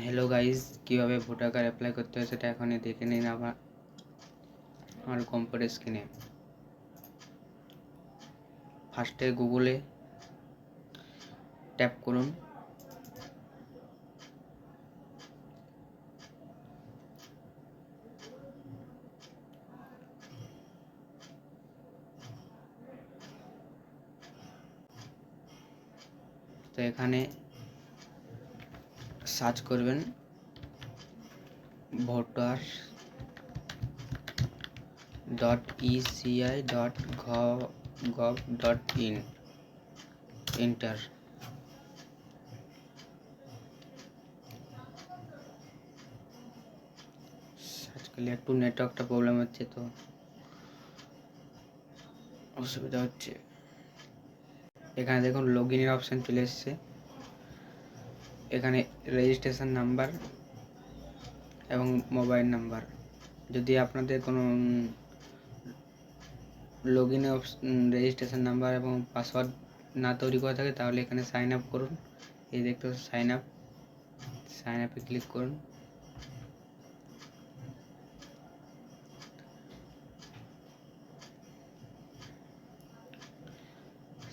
Hello guys, কীভাবে voter card apply করতে হয় সেটা এখনই দেখে নিন আমার কম্পিউটার স্ক্রিনে। ফার্স্টে গুগলে ট্যাপ করুন। তো এখানে সার্চ করবেন voters.eci.gov.in, এন্টার। সার্চ করলে একটু নেটওয়ার্কটা প্রবলেম হচ্ছে, তো অসুবিধা হচ্ছে। এখানে দেখুন লগইনের অপশান চলে এসছে। এখানে রেজিস্ট্রেশন নাম্বার এবং মোবাইল নাম্বার। যদি আপনাদের কোনো লগইনে রেজিস্ট্রেশন নাম্বার এবং পাসওয়ার্ড না তৈরি করা থাকে তাহলে এখানে সাইন আপ করুন। এই দেখতে সাইন আপে ক্লিক করুন।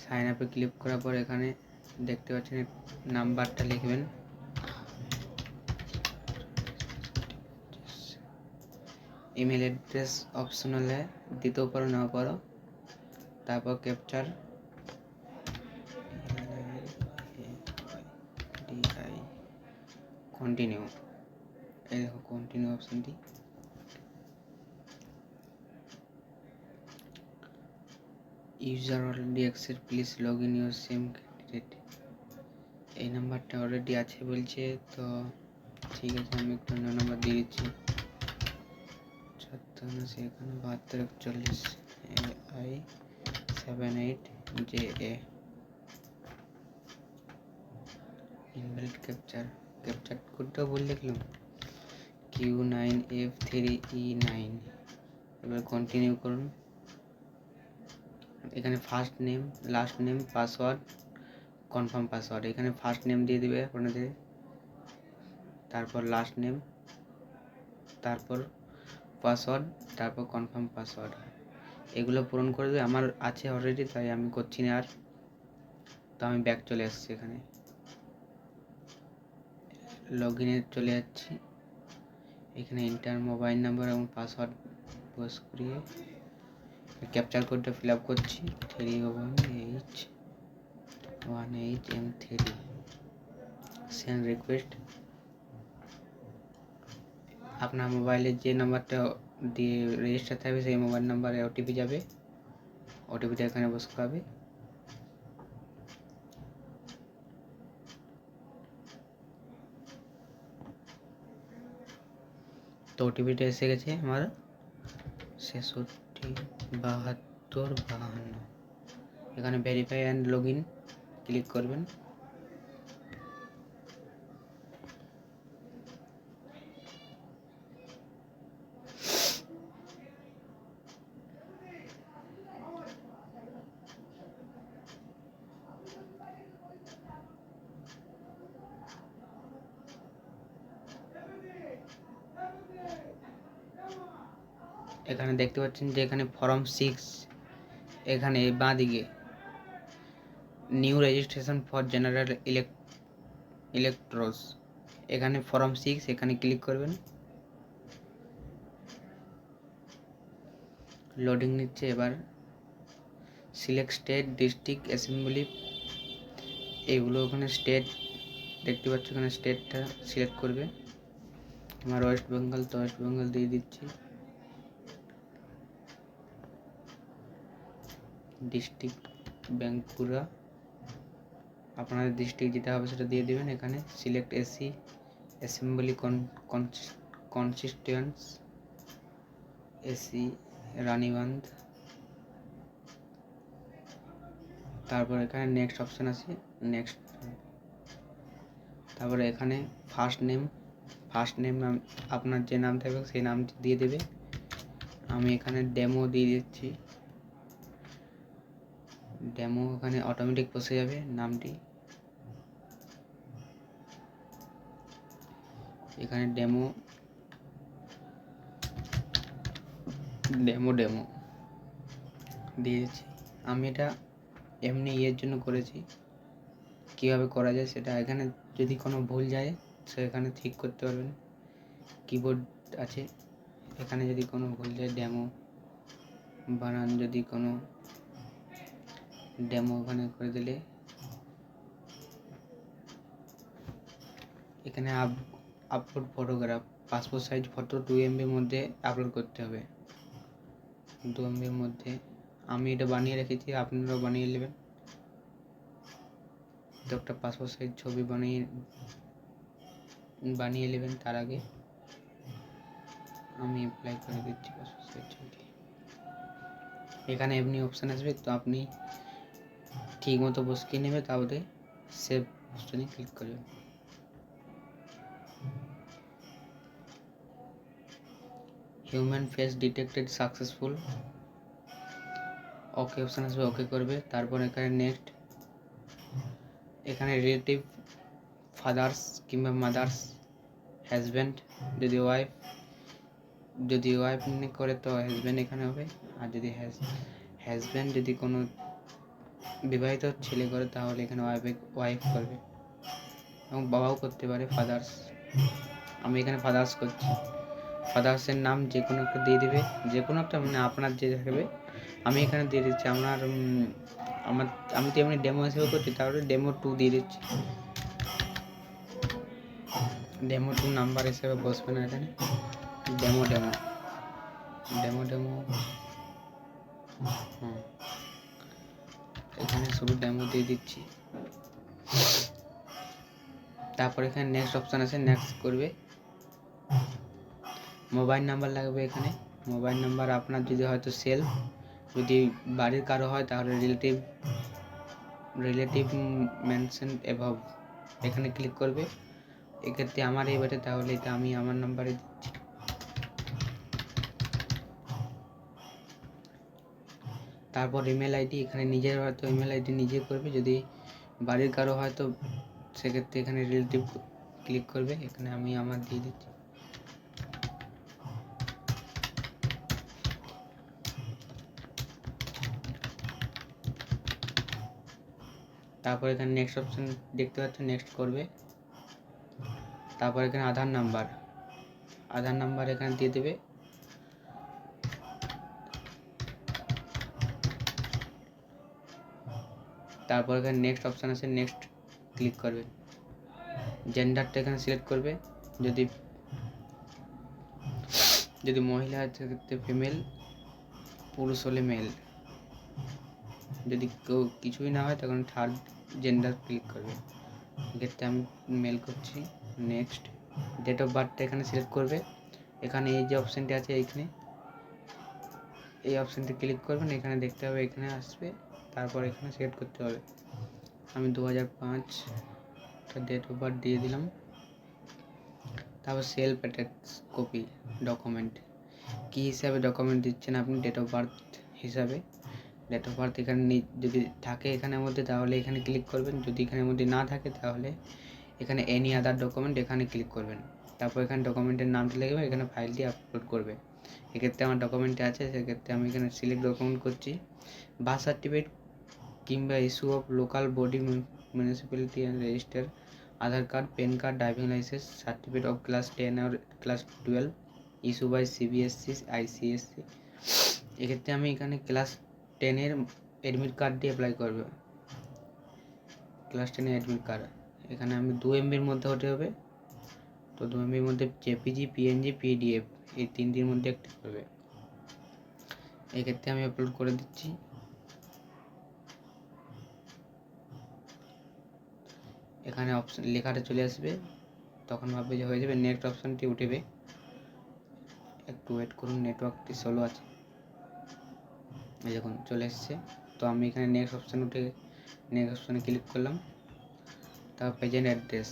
সাইন আপে ক্লিক করার পর এখানে দেখতে পাচ্ছেন নাম্বারটা লিখবেন। ইমেল एड्रेस ऑप्शनल है, দিতেও পারো নাও পারো। তারপর ক্যাপচার কন্টিনিউ। এই দেখো কন্টিনিউ অপশনটি। User already access, please log in your same candidate. এই নাম্বারটা অলরেডি আছে বলছে, তো ঠিক আছে আমি একটু অন্য নাম্বার দিয়ে দিচ্ছি। 57 AI78JA। ইনভ্যালিড ক্যাপচার কোডটা ভুল লিখলাম, Q9F3E9। এবার কন্টিনিউ করুন। এখানে first name, last name, password, confirm password. এখানে ফার্স্ট নেম দিয়ে দিবে আপনাদের, তারপর লাস্ট নেম, তারপর পাসওয়ার্ড, তারপর কনফার্ম পাসওয়ার্ড। এগুলো পূরণ করে দেবে। আমার আছে অলরেডি, তাই আমি করছি না আর। তো আমি ব্যাক চলে আসছি, এখানে লগ ইনে চলে যাচ্ছি। এখানে এন্টার মোবাইল নাম্বার এবং পাসওয়ার্ড পোস করিয়ে ক্যাপচার কোডটা ফিল আপ করছি। 31818M3 send request. আপনার মোবাইলে যে নাম্বারটা দিয়ে রেজিস্টার থাকবে সেই মোবাইল নাম্বারে ওটিপি যাবে। ওটিপিটা এখানে বস করাবে। তো ওটিপিটা এসে গেছে আমার 667252। এখানে verify and log in click করবেন। এখানে দেখতে পাচ্ছেন যে এখানে ফর্ম 6, এখানে বাঁ দিকে নিউ রেজিস্ট্রেশন ফর জেনারেল ইলেক্ট্রোস, এখানে ফর্ম 6 এখানে ক্লিক করবেন। লোডিং নিচ্ছে। এবার সিলেক্ট স্টেট, ডিস্ট্রিক্ট, অ্যাসেম্বলি, এগুলো ওখানে স্টেট দেখতে পাচ্ছ, এখানে স্টেটটা সিলেক্ট করবে। আমার ওয়েস্ট বেঙ্গল, তো ওয়েস্ট বেঙ্গল দিয়ে দিচ্ছি। ডিস্ট্রিক্ট বাঁকুড়া, আপনাদের ডিস্ট্রিক্ট যেটা হবে সেটা দিয়ে দেবেন। এখানে select AC, assembly constituency, AC Raniganj. তারপর এখানে নেক্সট অপশান আছে, নেক্সট। তারপরে এখানে ফার্স্ট নেম আপনার যে নাম থাকবে সেই নামটি দিয়ে দেবে। আমি এখানে ডেমো দিয়ে দিচ্ছি। ডেমো এখানে অটোমেটিক বসে যাবে নামটি। এখানে ডেমো ডেমো ডেমো দিয়ে দিচ্ছি। আমি এটা এমনি ইয়ের জন্য করেছি, কীভাবে করা যায় সেটা। এখানে যদি কোনো ভুল যায় সেখানে ঠিক করতে পারবেন, কিবোর্ড আছে। এখানে যদি কোনো ভুল যায় ডেমো বানান, যদি কোনো ডেমো ওখানে করে দিলে এখানে upload photograph, passport size photo 2 MBর মধ্যে আপলোড করতে হবে, 2 MBর মধ্যে। আমি এটা বানিয়ে রেখেছি, আপনারাও বানিয়ে নেবেন। তো একটা পাসপোর্ট সাইজ ছবি বানিয়ে নেবেন। তার আগে আমি অ্যাপ্লাই করে দিচ্ছি পাসপোর্ট সাইজ ছবি। এখানে এমনি অপশান আসবে, তো আপনি ঠিক মতো বসিয়ে নেবে, তাহলে সেভ অপশানে ক্লিক করবেন। হিউম্যান ফেস ডিটেক্টেড সাকসেসফুল, ওকে অপশান আসবে, ওকে করবে। তারপর এখানে নেক্সট, এখানে রিলেটিভ ফাদার্স কিংবা মাদার্স, হাজব্যান্ড যদি ওয়াইফ করে তো হাজব্যান্ড এখানে হবে। আর যদি হাজব্যান্ড যদি কোনো বিবাহিত ছেলে করে তাহলে এখানে ওয়াইফ করবে, এবং বাবাও করতে পারে ফাদার্স। আমি এখানে ফাদার্স করছি। ফাদার্সের নাম যে কোনো একটা দিয়ে দিবে, যে কোনো একটা, মানে আপনার যে থাকবে। আমি এখানে দিয়ে দিচ্ছি আমি তো এমনি ডেমো হিসেবে করছি, তাহলে ডেমো 2 দিয়ে দিচ্ছি। ডেমো 2 নাম্বার হিসেবে বসবে না এখানে, ডেমো এখানে শুধু ডেমো দিয়ে দিচ্ছি। তারপর এখানে নেক্সট অপশান আছে, নেক্সট করবে। মোবাইল নাম্বার লাগবে এখানে। মোবাইল নাম্বার আপনার যদি হয়তো সেলফ, যদি বাড়ির কারো হয় তাহলে রিলেটিভ মেনশন এভাব, এখানে ক্লিক করবে। এক্ষেত্রে আমার এই বটে, তাহলে এটা আমি আমার নাম্বারে দিচ্ছি। তারপর ইমেল আইডি, এখানে নিজের হয়তো ইমেল আইডি নিজে করবে, যদি বাড়ির কারো হয় তো সেক্ষেত্রে এখানে রিলেটিভ ক্লিক করবে। এখানে আমি আমার দিয়ে দিচ্ছি। তারপর এখানে নেক্সট অপশন দেখতে পাচ্ছেন, নেক্সট করবে। তারপর এখানে আধার নাম্বার এখানে দিয়ে দেবে। তারপর এখানে নেক্সট অপশান আছে, নেক্সট ক্লিক করবে। জেন্ডারটা এখানে সিলেক্ট করবে, যদি মহিলা হয় সেক্ষেত্রে ফিমেল, পুরুষ হলে মেল। যদি কেউ কিছুই না হয় তখন থার্ড জেন্ডার ক্লিক করবে। এক্ষেত্রে আমি মেল করছি। নেক্সট, ডেট অফ বার্থটা এখানে সিলেক্ট করবে। এখানে এই যে অপশানটি আছে, এই অপশানটি ক্লিক করবেন। এখানে দেখতে হবে, এখানে আসবে। তারপর এখানে সিলেক্ট করতে হবে। আমি 2005 ডেট অফ বার্থ দিয়ে দিলাম। তারপর সেলফ অ্যাটাচ কপি ডকুমেন্ট, কী হিসাবে ডকুমেন্ট দিচ্ছেন আপনি, ডেট অফ বার্থ হিসাবে। ডেট অফ বার্থ এখানে যদি থাকে এখানের মধ্যে তাহলে এখানে ক্লিক করবেন, যদি এখানের মধ্যে না থাকে তাহলে এখানে এনি আদার ডকুমেন্ট এখানে ক্লিক করবেন। তারপর এখানে ডকুমেন্টের নামটি লিখবে, এখানে ফাইলটি আপলোড করবে। এক্ষেত্রে আমার ডকুমেন্টে আছে, সেক্ষেত্রে আমি এখানে সিলেক্ট ডকুমেন্ট করছি। বার্থ সার্টিফিকেট কিংবা issue of local body, municipality and register, Aadhaar card, PAN card, driving licence, certificate of class 10 আর class 12 issue by CBSE ICSE। এক্ষেত্রে আমি এখানে ক্লাস 10-এর অ্যাডমিট কার্ড দিয়ে অ্যাপ্লাই করব। ক্লাস 10-এর অ্যাডমিট কার্ড এখানে আমি 2 MBর মধ্যে হতে হবে, তো 2 MBর মধ্যে JPG, PNG, PDF এই 3টির মধ্যে একটা করবে। এক্ষেত্রে আমি আপলোড করে দিচ্ছি। এখানে অপশন লেখাটা চলে আসবে, তখন ভাববে যে হয়ে যাবে। নেক্সট অপশানটি উঠবে, একটু ওয়েট করুন, নেটওয়ার্কটি স্লো আছে। এই দেখুন চলে এসছে। তো আমি এখানে নেক্সট অপশানে ক্লিক করলাম। তারপর প্রেজেন্ট অ্যাড্রেস,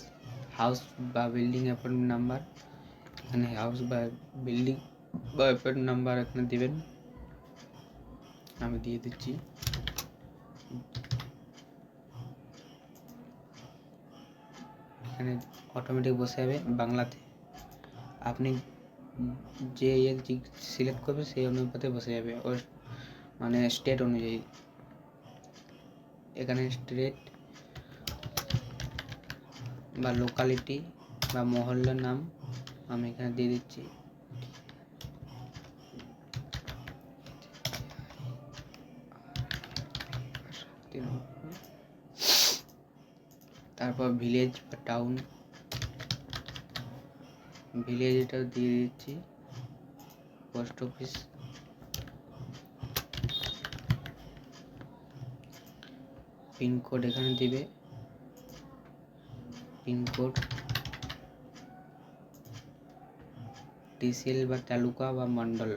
হাউস বা বিল্ডিং অ্যাপার্টমেন্ট নাম্বার, এখানে হাউস বা বিল্ডিং বা অ্যাপার্টমেন্ট নাম্বার এখানে দেবেন। আমি দিয়ে দিচ্ছি। এখানে অটোমেটিক বসে যাবে বাংলাতে। আপনি যে সিলেক্ট করবে সেই অনুপাতে বসে যাবে, মানে স্টেট অনুযায়ী। এখানে স্টেট বা লোকালিটি বা মহল্লার নাম আমি এখানে দিয়ে দিচ্ছি। তারপর ভিলেজ বা টাউন, ভিলেজটাও দিয়ে দিচ্ছি। পোস্ট অফিস, পিনকোড এখানে দিবে, পিনকোড, তহসিল বা তালুকা বা মন্ডল,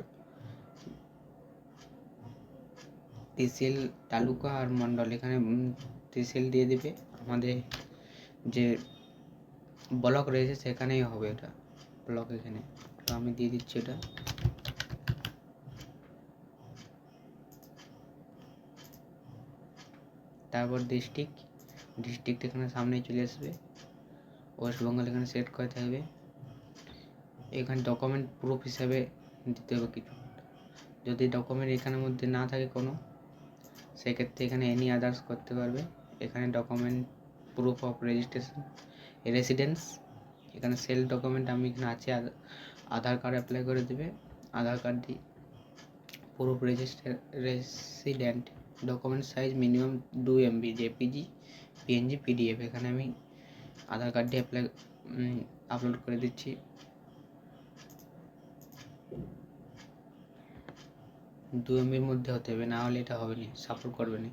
তহসিল, তালুকা আর মন্ডল। এখানে তহসিল দিয়ে দিবে, আমাদের যে ব্লক রয়েছে সেখানেই হবে এটা ব্লক এখানে, তো আমি দিয়ে দিচ্ছি এটা। তারপর ডিস্ট্রিক্ট এখানে সামনেই চলে আসবে। ওয়েস্ট বেঙ্গল এখানে সেট করে থাকবে। এখানে ডকুমেন্ট প্রুফ হিসাবে দিতে হবে কিছু, যদি ডকুমেন্ট এখানের মধ্যে না থাকে কোনো, সেক্ষেত্রে এখানে এনি আদার্স করতে পারবে। এখানে ডকুমেন্ট প্রুফ অফ রেসিডেন্স, এখানে সেল ডকুমেন্ট আমি এখানে আছে, আধার কার্ড অ্যাপ্লাই করে দেবে। আধার কার্ড দিয়ে proof resident, document size minimum 2 MB, JPG, PNG, PDF. এখানে আমি আধার কার্ডটি আপলোড করে দিচ্ছি। 2 MBর মধ্যে হতে হবে, না হলে এটা হবে না, সাপোর্ট করবে না,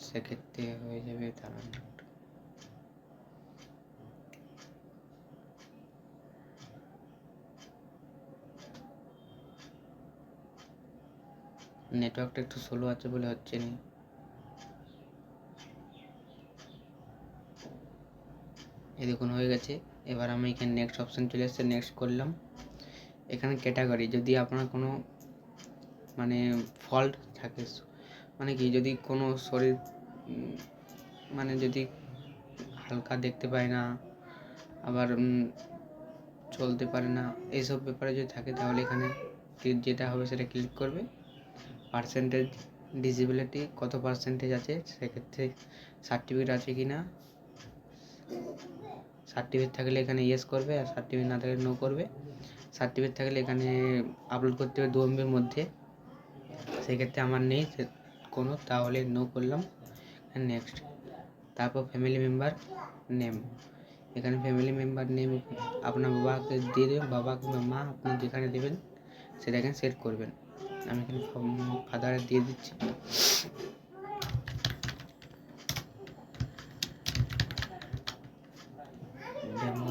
সেক্ষেত্রে হয়ে যাবে তারা। নেটওয়ার্কটা একটু স্লো আছে বলে হচ্ছে না। এই দেখুন হয়ে গেছে। এবার আমি এখানে নেক্সট অপশান চলে এসেছে, নেক্সট করলাম। এখানে ক্যাটাগরি, যদি আপনার কোনো মানে ফল্ট থাকে, মানে কি যদি কোনো শরীর মানে যদি হালকা দেখতে পায় না, আবার চলতে পারে না, এইসব ব্যাপারে যদি থাকে তাহলে এখানে যেটা হবে সেটা ক্লিক করবে। পার্সেন্টেজ ডিসেবিলিটি কত পার্সেন্টেজ আছে, সেক্ষেত্রে সার্টিফিকেট আছে কি না, সার্টিফিকেট থাকলে এখানে ইয়েস করবে, আর সার্টিফিকেট না থাকলে নো করবে। সার্টিফিকেট থাকলে এখানে আপলোড করতে হবে 2 MBর মধ্যে, সেক্ষেত্রে আমার নেই কোনো, তাহলে নো করলাম, নেক্সট। তারপর ফ্যামিলি মেম্বার নেম, এখানে ফ্যামিলি মেম্বার নেম আপনার বাবাকে দিয়ে দেবেন, বাবা কিংবা মা আপনি যেখানে দেবেন সেটা এখানে সেট করবেন। আমি এখানে ফাদারে দিয়ে দিচ্ছি।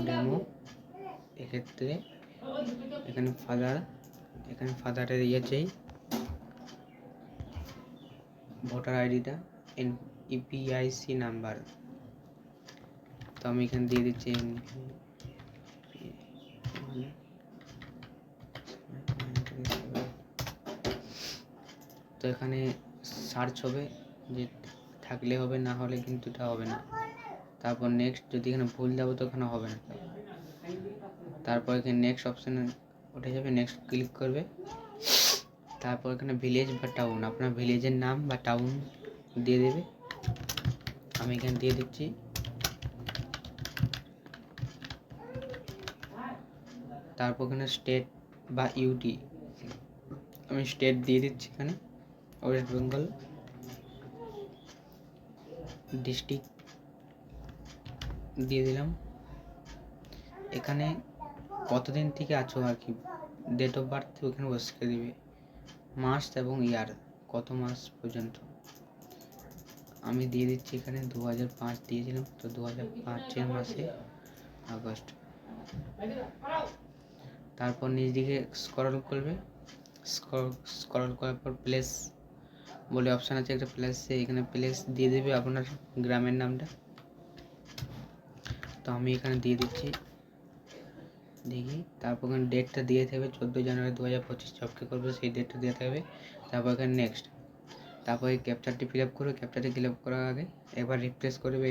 ডেমো এক্ষেত্রে এখানে ফাদারের ইয়ে চাই, ভোটার আইডিটা, ইপিআইসি নাম্বার, তো আমি এখানে দিয়ে দিচ্ছি। তো এখানে সার্চ হবে, যে থাকলে হবে, না হলে কিন্তু এটা হবে না। তারপর নেক্সট, যদি এখানে ভুল যাবো তো এখানে হবে না। তারপর এখানে নেক্সট অপশানে উঠে যাবে, নেক্সট ক্লিক করবে। তারপর এখানে ভিলেজ বা টাউন, আপনার ভিলেজের নাম বা টাউন দিয়ে দেবে, আমি এখানে দিয়ে দিচ্ছি। তারপর এখানে স্টেট বা ইউটি, আমি স্টেট দিয়ে দিচ্ছি এখানে ওয়েস্ট বেঙ্গল। ডিস্ট্রিক্ট দিয়ে দিলাম। এখানে কতদিন থেকে আছো আর কি, ডেট অফ বার্থ ওখানে বসিয়ে দিবে, মাস এবং ইয়ার কত মাস পর্যন্ত। আমি দিয়ে দিচ্ছি এখানে 2005 দিয়েছিলাম, তো 2005 মাসে আগস্ট। তারপর নিচ দিকে স্ক্রল করবে, স্ক্রল করার পর প্লেস বলে অপশান আছে, একটা প্লেসে এখানে প্লেস দিয়ে দেবে আপনার গ্রামের নামটা, তো আমি এখানে দিয়ে দিচ্ছি, দেখি। তারপর এখানে ডেটটা দিয়ে থাকবে 14 জানুয়ারি 2025, জবকে করবে সেই ডেটটা দিয়ে থাকবে। তারপর এখানে নেক্সট, তারপরে ক্যাপচারটি ফিল আপ করবে। ক্যাপচারটি ফিল আপ করার আগে একবার রিফ্রেশ করবে,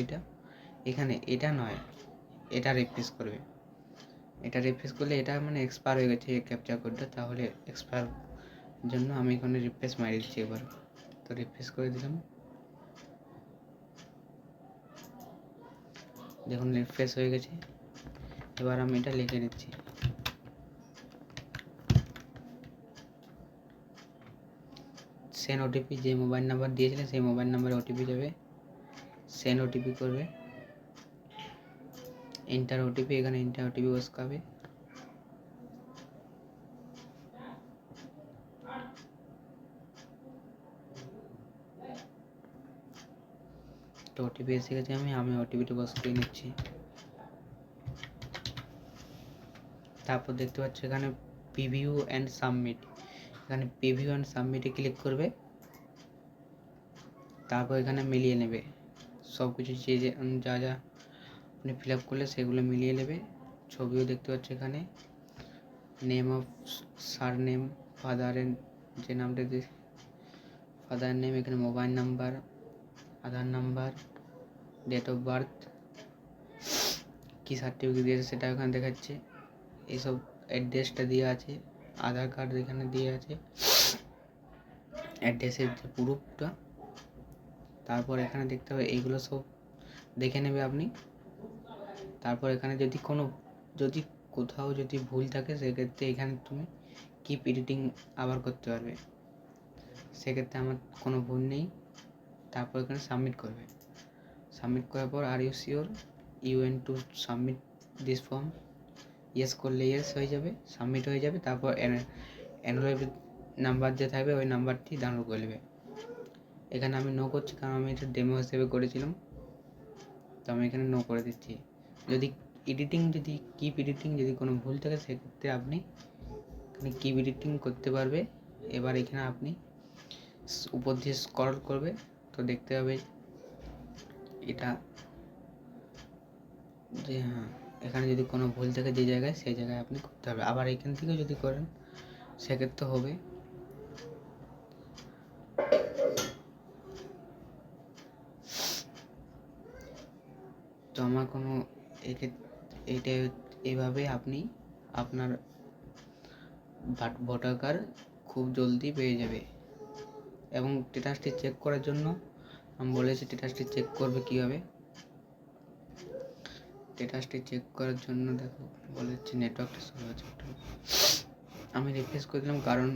এখানে এটা নয়, এটা রিফ্রেশ করবে, এটা রিফ্রেশ করলে এটা মানে এক্সপায়ার হয়ে গেছে এই ক্যাপচার কোডটা, তাহলে এক্সপায়ার জন্য আমি এখানে রিফ্রেশ মারি দিচ্ছি এবার। তো রিফ্রেশ করে দিলাম, দেখুন রিফ্রেশ হয়ে গেছে। এবার আমি এটা লিখে নিচ্ছি। সেন্ড ওটিপি, যে মোবাইল নাম্বার দিয়েছিলেন সেই মোবাইল নাম্বারে ওটিপি যাবে, সেন্ড ওটিপি করবে, এন্টার ওটিপি, এখানে এন্টার ওটিপি বসাবে। তো ওটিপি এসে গেছে, আমি ওটিপিটা বসিয়ে নিচ্ছি। তারপর দেখতে পাচ্ছি এখানে প্রিভিউ অ্যান্ড সাবমিট, এখানে প্রিভিউ অ্যান্ড সাবমিটে ক্লিক করবে। তারপর এখানে মিলিয়ে নেবে সব কিছু, যা যা আপনি ফিল আপ করলে সেগুলো মিলিয়ে নেবে। ছবিও দেখতে পাচ্ছি এখানে, নেম অফ সার নেম, ফাদারের যে নামটা দিয়ে ফাদার নেম, এখানে mobile number, Aadhaar number, date of birth, কী সার্টিফিকেট দিয়েছে সেটা এখানে দেখাচ্ছে, এইসব অ্যাড্রেসটা দেওয়া আছে, আধার কার্ড এখানে দিয়ে আছে, অ্যাড্রেসের যে প্রুফটা। তারপর এখানে দেখতে হবে এইগুলো সব দেখে নেবে আপনি। তারপর এখানে যদি কোথাও যদি ভুল থাকে সেক্ষেত্রে এখানে তুমি কিপ এডিটিং আবার করতে পারবে, সেক্ষেত্রে আমার কোনো ভুল নেই। তারপর এখানে সাবমিট করবে, সাবমিট করার পর are you sure you want to submit this form, yes করলে ইয়েস হয়ে যাবে, সাবমিট হয়ে যাবে। তারপর অ্যান্ড্রয়েড নাম্বার যে থাকবে ওই নাম্বারটি ডাউনলোড করে নেবে। এখানে আমি নো করছি কারণ আমি এটা ডেমো হিসেবে করেছিলাম, তো আমি এখানে নো করে দিচ্ছি। যদি কিপ এডিটিং যদি কোনো ভুল থাকে সেক্ষেত্রে আপনি এখানে কিপ এডিটিং করতে পারবে। এবার এখানে আপনি উপর দিয়ে স্ক্রল করবে, তো দেখতে হবে এটা যে হ্যাঁ, এখানে যদি কোনো ভুল থাকে যে জায়গায় সেই জায়গায় আপনি করতে হবে। আবার এখান থেকে যদি করেন সেক্ষেত্রে হবে। তো আমার কোনো এইটা এইভাবে আপনি আপনার ভোটার কার্ড খুব জলদি পেয়ে যাবে। এবং স্ট্যাটাসটি চেক করার জন্য আমি বলেছি স্ট্যাটাসটি চেক করবে কীভাবে। স্ট্যাটাসটি চেক করার জন্য দেখো বলেছি নেটওয়ার্কটা স্লো আছে একটু, আমি রিফ্রেশ করে দিলাম কারণ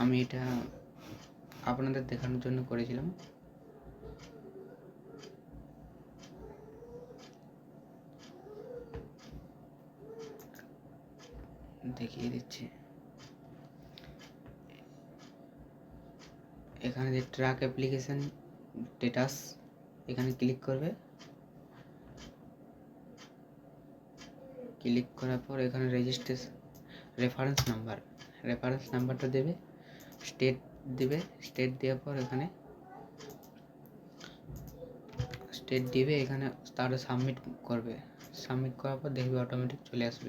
আমি এটা আপনাদের দেখানোর জন্য করেছিলাম। দেখিয়ে দিচ্ছি, এখানে যে ট্র্যাক অ্যাপ্লিকেশন স্ট্যাটাস এখানে ক্লিক করবে, ক্লিক করার পর এখানে রেজিস্ট্রেশন রেফারেন্স নাম্বারটা দেবে, স্টেট দেবে, স্টেট দেওয়ার পর এখানে স্টেট দিবে, এখানে তারপরে সাবমিট করবে, সাবমিট করার পর দেখবে অটোমেটিক চলে আসবে।